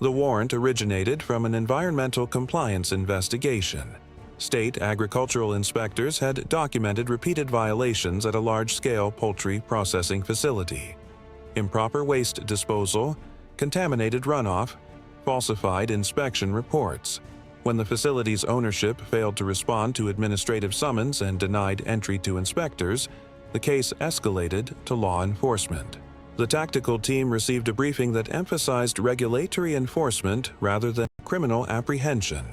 The warrant originated from an environmental compliance investigation. State agricultural inspectors had documented repeated violations at a large-scale poultry processing facility. Improper waste disposal, contaminated runoff, falsified inspection reports. When the facility's ownership failed to respond to administrative summons and denied entry to inspectors, the case escalated to law enforcement. The tactical team received a briefing that emphasized regulatory enforcement rather than criminal apprehension.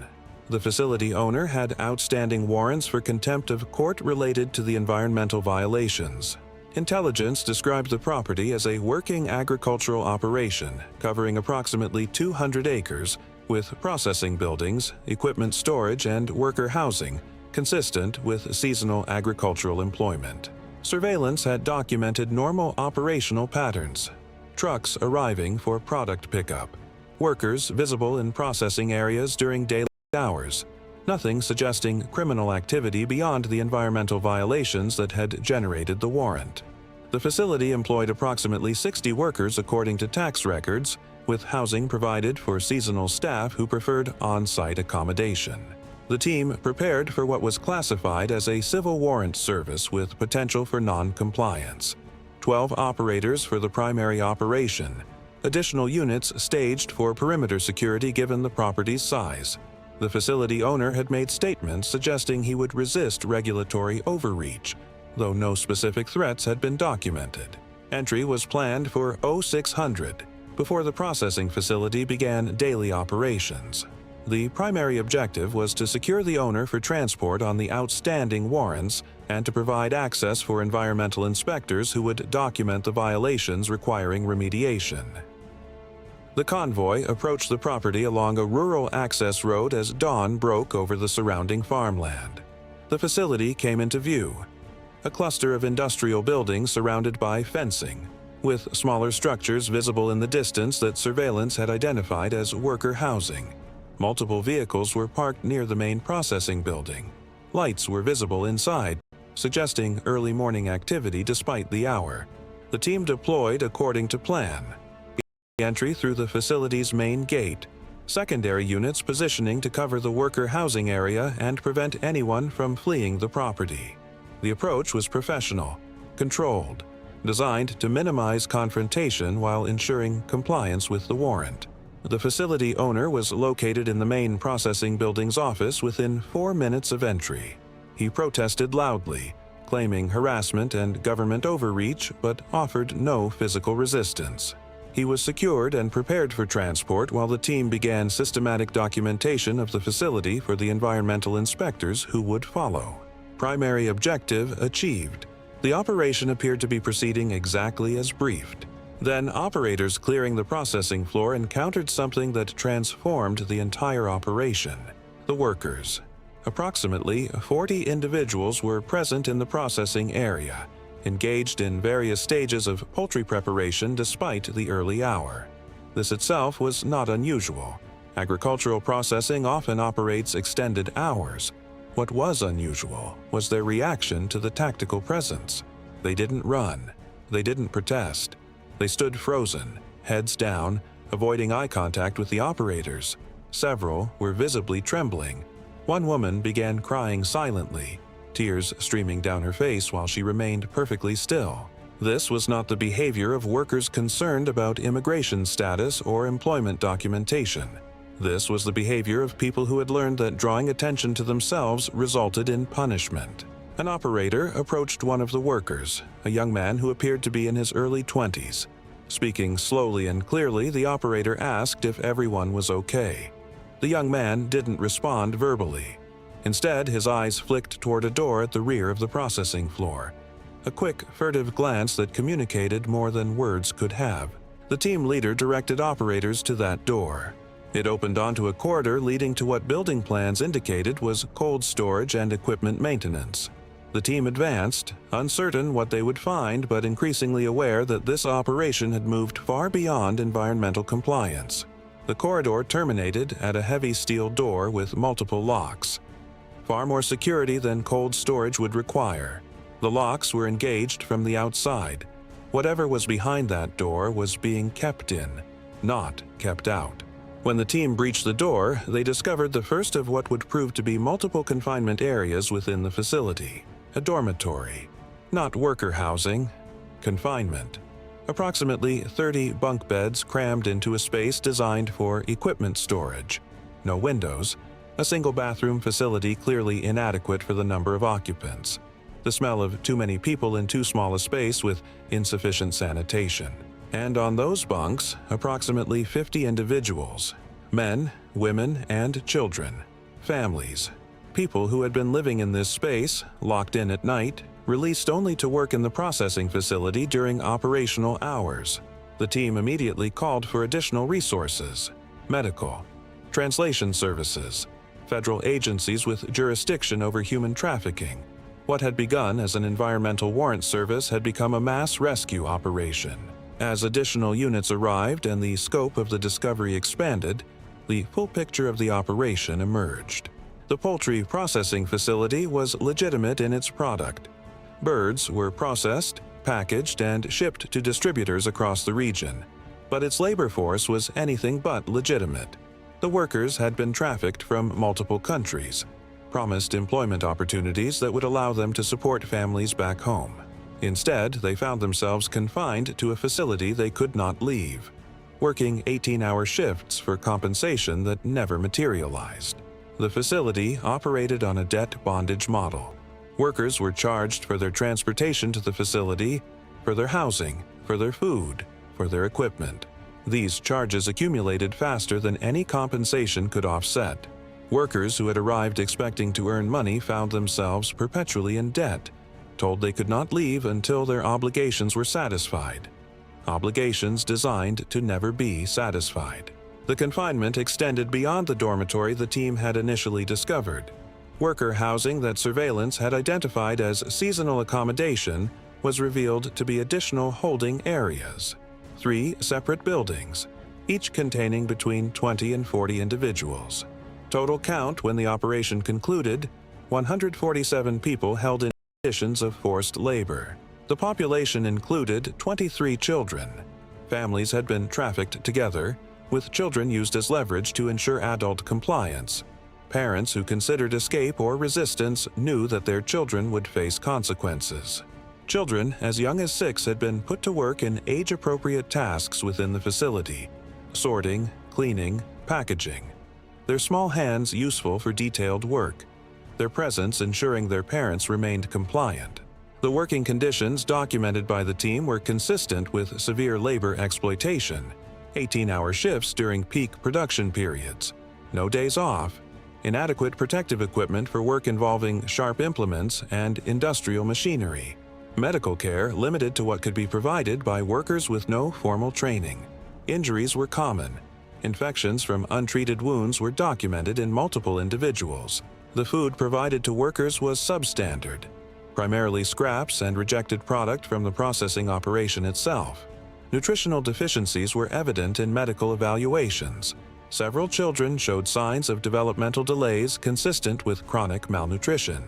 The facility owner had outstanding warrants for contempt of court related to the environmental violations. Intelligence described the property as a working agricultural operation covering approximately 200 acres, with processing buildings, equipment storage, and worker housing, consistent with seasonal agricultural employment. Surveillance had documented normal operational patterns: trucks arriving for product pickup, workers visible in processing areas during daylight hours, nothing suggesting criminal activity beyond the environmental violations that had generated the warrant. The facility employed approximately 60 workers according to tax records, with housing provided for seasonal staff who preferred on-site accommodation. The team prepared for what was classified as a civil warrant service with potential for non-compliance. 12 operators for the primary operation, additional units staged for perimeter security given the property's size. The facility owner had made statements suggesting he would resist regulatory overreach, though no specific threats had been documented. Entry was planned for 0600, before the processing facility began daily operations. The primary objective was to secure the owner for transport on the outstanding warrants and to provide access for environmental inspectors who would document the violations requiring remediation. The convoy approached the property along a rural access road as dawn broke over the surrounding farmland. The facility came into view, a cluster of industrial buildings surrounded by fencing, with smaller structures visible in the distance that surveillance had identified as worker housing. Multiple vehicles were parked near the main processing building. Lights were visible inside, suggesting early morning activity despite the hour. The team deployed according to plan. Entry through the facility's main gate, secondary units positioning to cover the worker housing area and prevent anyone from fleeing the property. The approach was professional, controlled, designed to minimize confrontation while ensuring compliance with the warrant. The facility owner was located in the main processing building's office within 4 minutes of entry. He protested loudly, claiming harassment and government overreach, but offered no physical resistance. He was secured and prepared for transport while the team began systematic documentation of the facility for the environmental inspectors who would follow. Primary objective achieved. The operation appeared to be proceeding exactly as briefed. Then operators clearing the processing floor encountered something that transformed the entire operation: the workers. Approximately 40 individuals were present in the processing area, engaged in various stages of poultry preparation despite the early hour. This itself was not unusual. Agricultural processing often operates extended hours. What was unusual was their reaction to the tactical presence. They didn't run. They didn't protest. They stood frozen, heads down, avoiding eye contact with the operators. Several were visibly trembling. One woman began crying silently, tears streaming down her face while she remained perfectly still. This was not the behavior of workers concerned about immigration status or employment documentation. This was the behavior of people who had learned that drawing attention to themselves resulted in punishment. An operator approached one of the workers, a young man who appeared to be in his early 20s. Speaking slowly and clearly, the operator asked if everyone was okay. The young man didn't respond verbally. Instead, his eyes flicked toward a door at the rear of the processing floor. A quick, furtive glance that communicated more than words could have. The team leader directed operators to that door. It opened onto a corridor leading to what building plans indicated was cold storage and equipment maintenance. The team advanced, uncertain what they would find but increasingly aware that this operation had moved far beyond environmental compliance. The corridor terminated at a heavy steel door with multiple locks. Far more security than cold storage would require. The locks were engaged from the outside. Whatever was behind that door was being kept in, not kept out. When the team breached the door, they discovered the first of what would prove to be multiple confinement areas within the facility. A dormitory. Not worker housing. Confinement. Approximately 30 bunk beds crammed into a space designed for equipment storage. No windows. A single bathroom facility clearly inadequate for the number of occupants. The smell of too many people in too small a space with insufficient sanitation. And on those bunks, approximately 50 individuals. Men, women, and children. Families. People who had been living in this space, locked in at night, released only to work in the processing facility during operational hours. The team immediately called for additional resources: medical, translation services, federal agencies with jurisdiction over human trafficking. What had begun as an environmental warrant service had become a mass rescue operation. As additional units arrived and the scope of the discovery expanded, the full picture of the operation emerged. The poultry processing facility was legitimate in its product. Birds were processed, packaged, and shipped to distributors across the region. But its labor force was anything but legitimate. The workers had been trafficked from multiple countries, promised employment opportunities that would allow them to support families back home. Instead, they found themselves confined to a facility they could not leave, working 18-hour shifts for compensation that never materialized. The facility operated on a debt bondage model. Workers were charged for their transportation to the facility, for their housing, for their food, for their equipment. These charges accumulated faster than any compensation could offset. Workers who had arrived expecting to earn money found themselves perpetually in debt, told they could not leave until their obligations were satisfied. Obligations designed to never be satisfied. The confinement extended beyond the dormitory the team had initially discovered. Worker housing that surveillance had identified as seasonal accommodation was revealed to be additional holding areas. 3 separate buildings, each containing between 20 and 40 individuals. Total count when the operation concluded: 147 people held in conditions of forced labor. The population included 23 children. Families had been trafficked together, with children used as leverage to ensure adult compliance. Parents who considered escape or resistance knew that their children would face consequences. Children as young as 6 had been put to work in age-appropriate tasks within the facility: sorting, cleaning, packaging. Their small hands useful for detailed work, their presence ensuring their parents remained compliant. The working conditions documented by the team were consistent with severe labor exploitation: 18-hour shifts during peak production periods, no days off, inadequate protective equipment for work involving sharp implements and industrial machinery, medical care limited to what could be provided by workers with no formal training. Injuries were common. Infections from untreated wounds were documented in multiple individuals. The food provided to workers was substandard, primarily scraps and rejected product from the processing operation itself. Nutritional deficiencies were evident in medical evaluations. Several children showed signs of developmental delays consistent with chronic malnutrition.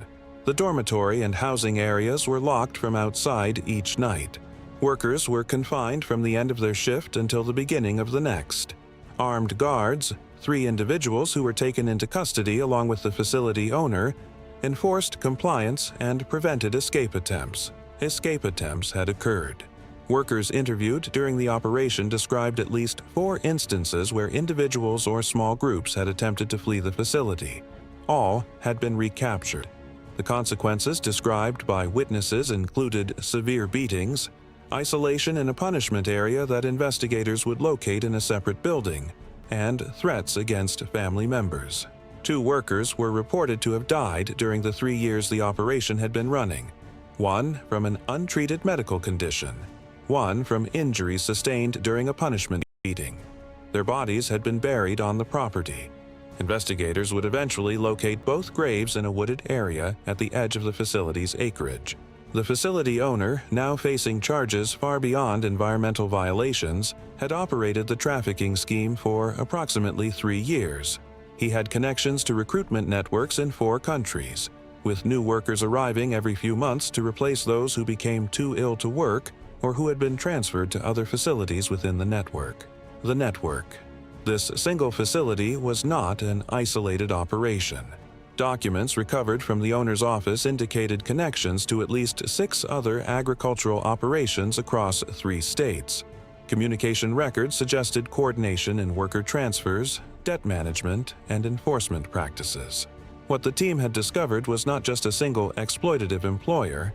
The dormitory and housing areas were locked from outside each night. Workers were confined from the end of their shift until the beginning of the next. Armed guards, 3 individuals who were taken into custody along with the facility owner, enforced compliance and prevented escape attempts. Escape attempts had occurred. Workers interviewed during the operation described at least 4 instances where individuals or small groups had attempted to flee the facility. All had been recaptured. The consequences described by witnesses included severe beatings, isolation in a punishment area that investigators would locate in a separate building, and threats against family members. 2 workers were reported to have died during the 3 years the operation had been running. 1 from an untreated medical condition. 1 from injuries sustained during a punishment beating. Their bodies had been buried on the property. Investigators would eventually locate both graves in a wooded area at the edge of the facility's acreage. The facility owner, now facing charges far beyond environmental violations, had operated the trafficking scheme for approximately 3 years. He had connections to recruitment networks in 4 countries, with new workers arriving every few months to replace those who became too ill to work or who had been transferred to other facilities within the network. The network. This single facility was not an isolated operation. Documents recovered from the owner's office indicated connections to at least 6 other agricultural operations across 3 states. Communication records suggested coordination in worker transfers, debt management, and enforcement practices. What the team had discovered was not just a single exploitative employer,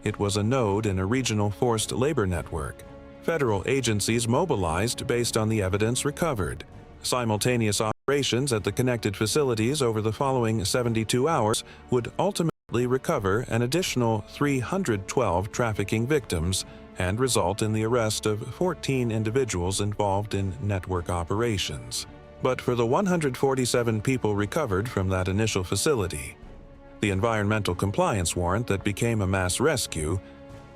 it was a node in a regional forced labor network. Federal agencies mobilized based on the evidence recovered. Simultaneous operations at the connected facilities over the following 72 hours would ultimately recover an additional 312 trafficking victims and result in the arrest of 14 individuals involved in network operations. But for the 147 people recovered from that initial facility, the environmental compliance warrant that became a mass rescue,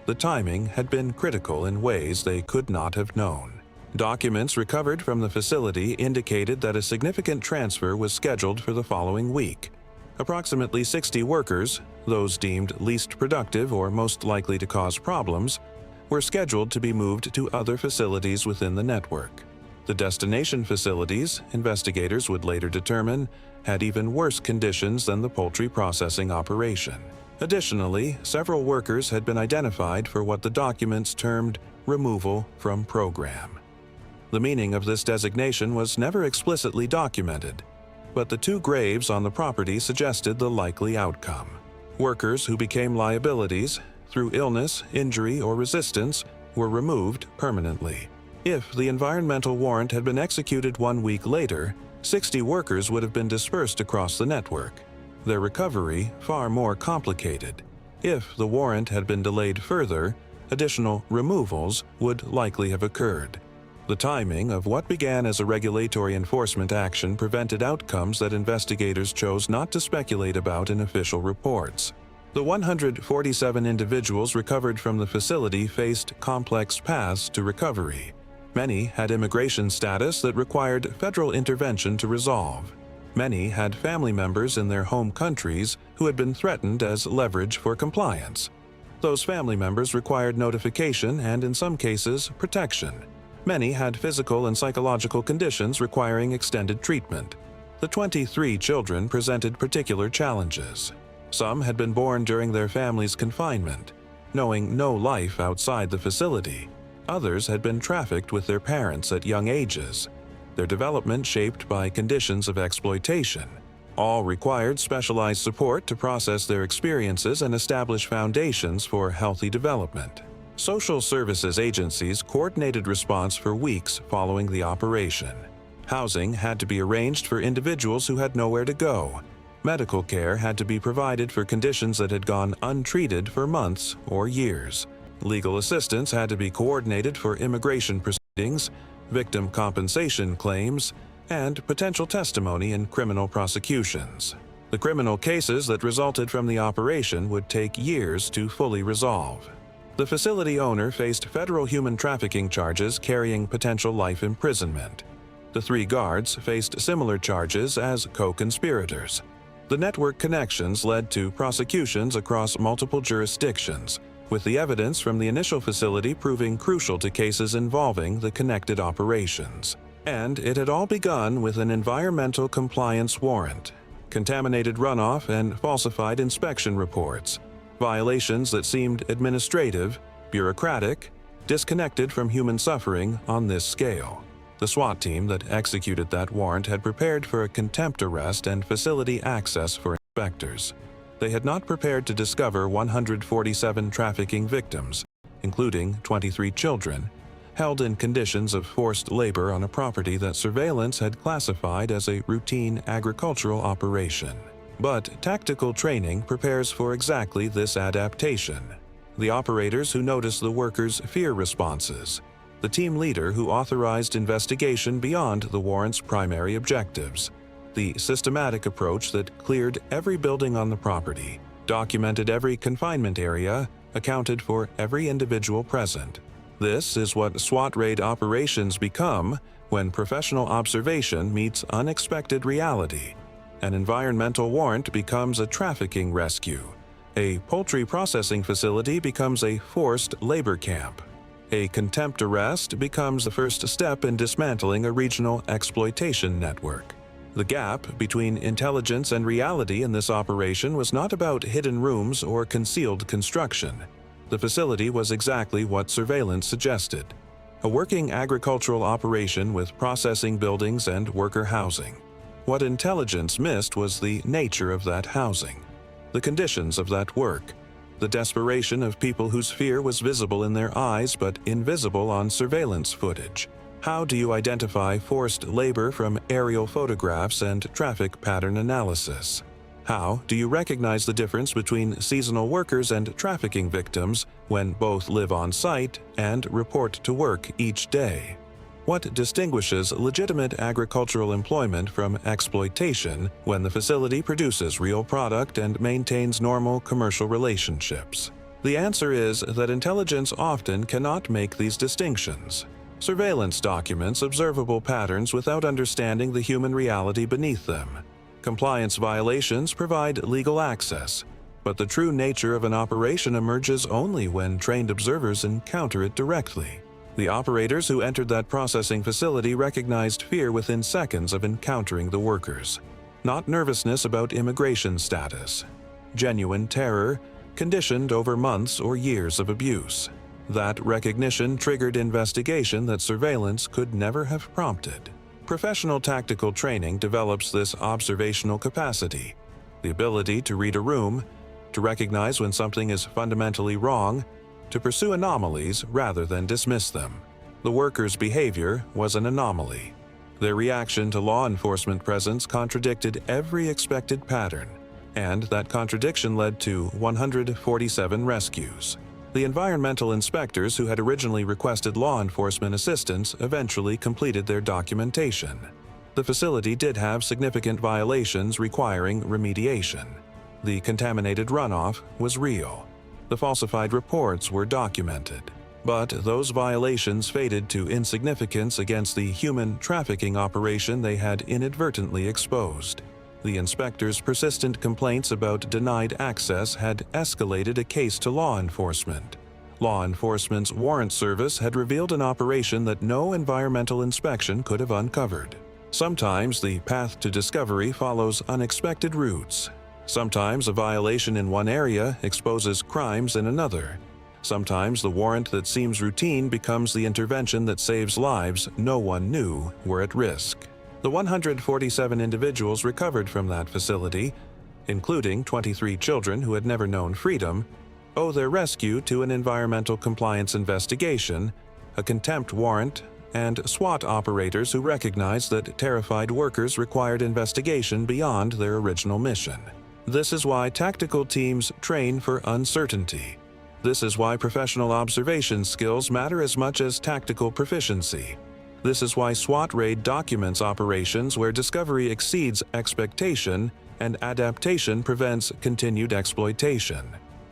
the timing had been critical in ways they could not have known. Documents recovered from the facility indicated that a significant transfer was scheduled for the following week. Approximately 60 workers, those deemed least productive or most likely to cause problems, were scheduled to be moved to other facilities within the network. The destination facilities, investigators would later determine, had even worse conditions than the poultry processing operation. Additionally, several workers had been identified for what the documents termed removal from program. The meaning of this designation was never explicitly documented, but the 2 graves on the property suggested the likely outcome. Workers who became liabilities through illness, injury, or resistance were removed permanently. If the environmental warrant had been executed 1 week later, 60 workers would have been dispersed across the network, their recovery far more complicated. If the warrant had been delayed further, additional removals would likely have occurred. The timing of what began as a regulatory enforcement action prevented outcomes that investigators chose not to speculate about in official reports. The 147 individuals recovered from the facility faced complex paths to recovery. Many had immigration status that required federal intervention to resolve. Many had family members in their home countries who had been threatened as leverage for compliance. Those family members required notification and, in some cases, protection. Many had physical and psychological conditions requiring extended treatment. The 23 children presented particular challenges. Some had been born during their family's confinement, knowing no life outside the facility. Others had been trafficked with their parents at young ages, their development shaped by conditions of exploitation. All required specialized support to process their experiences and establish foundations for healthy development. Social services agencies coordinated response for weeks following the operation. Housing had to be arranged for individuals who had nowhere to go. Medical care had to be provided for conditions that had gone untreated for months or years. Legal assistance had to be coordinated for immigration proceedings, victim compensation claims, and potential testimony in criminal prosecutions. The criminal cases that resulted from the operation would take years to fully resolve. The facility owner faced federal human trafficking charges carrying potential life imprisonment. The 3 guards faced similar charges as co-conspirators. The network connections led to prosecutions across multiple jurisdictions, with the evidence from the initial facility proving crucial to cases involving the connected operations. And it had all begun with an environmental compliance warrant, contaminated runoff and falsified inspection reports, violations that seemed administrative, bureaucratic, disconnected from human suffering on this scale. The SWAT team that executed that warrant had prepared for a contempt arrest and facility access for inspectors. They had not prepared to discover 147 trafficking victims, including 23 children, held in conditions of forced labor on a property that surveillance had classified as a routine agricultural operation. But tactical training prepares for exactly this adaptation. The operators who noticed the workers' fear responses, the team leader who authorized investigation beyond the warrant's primary objectives, the systematic approach that cleared every building on the property, documented every confinement area, accounted for every individual present. This is what SWAT raid operations become when professional observation meets unexpected reality. An environmental warrant becomes a trafficking rescue. A poultry processing facility becomes a forced labor camp. A contempt arrest becomes the first step in dismantling a regional exploitation network. The gap between intelligence and reality in this operation was not about hidden rooms or concealed construction. The facility was exactly what surveillance suggested: a working agricultural operation with processing buildings and worker housing. What intelligence missed was the nature of that housing, the conditions of that work, the desperation of people whose fear was visible in their eyes but invisible on surveillance footage. How do you identify forced labor from aerial photographs and traffic pattern analysis? How do you recognize the difference between seasonal workers and trafficking victims when both live on site and report to work each day? What distinguishes legitimate agricultural employment from exploitation when the facility produces real product and maintains normal commercial relationships? The answer is that intelligence often cannot make these distinctions. Surveillance documents observable patterns without understanding the human reality beneath them. Compliance violations provide legal access, but the true nature of an operation emerges only when trained observers encounter it directly. The operators who entered that processing facility recognized fear within seconds of encountering the workers. Not nervousness about immigration status. Genuine terror, conditioned over months or years of abuse. That recognition triggered investigation that surveillance could never have prompted. Professional tactical training develops this observational capacity, the ability to read a room, to recognize when something is fundamentally wrong, to pursue anomalies rather than dismiss them. The workers' behavior was an anomaly. Their reaction to law enforcement presence contradicted every expected pattern, and that contradiction led to 147 rescues. The environmental inspectors who had originally requested law enforcement assistance eventually completed their documentation. The facility did have significant violations requiring remediation. The contaminated runoff was real. The falsified reports were documented. But those violations faded to insignificance against the human trafficking operation they had inadvertently exposed. The inspectors' persistent complaints about denied access had escalated a case to law enforcement. Law enforcement's warrant service had revealed an operation that no environmental inspection could have uncovered. Sometimes the path to discovery follows unexpected routes. Sometimes a violation in one area exposes crimes in another. Sometimes the warrant that seems routine becomes the intervention that saves lives no one knew were at risk. The 147 individuals recovered from that facility, including 23 children who had never known freedom, owe their rescue to an environmental compliance investigation, a contempt warrant, and SWAT operators who recognized that terrified workers required investigation beyond their original mission. This is why tactical teams train for uncertainty. This is why professional observation skills matter as much as tactical proficiency. This is why SWAT raid documents operations where discovery exceeds expectation and adaptation prevents continued exploitation.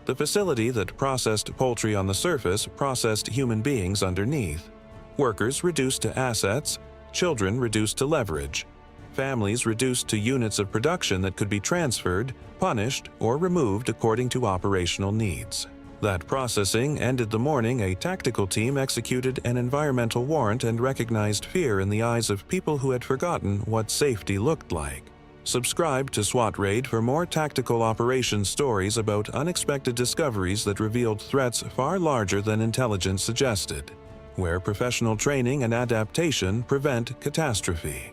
The facility that processed poultry on the surface processed human beings underneath. Workers reduced to assets, children reduced to leverage, families reduced to units of production that could be transferred, punished, or removed according to operational needs. That processing ended the morning a tactical team executed an environmental warrant and recognized fear in the eyes of people who had forgotten what safety looked like. Subscribe to SWAT Raid for more tactical operations stories about unexpected discoveries that revealed threats far larger than intelligence suggested, where professional training and adaptation prevent catastrophe.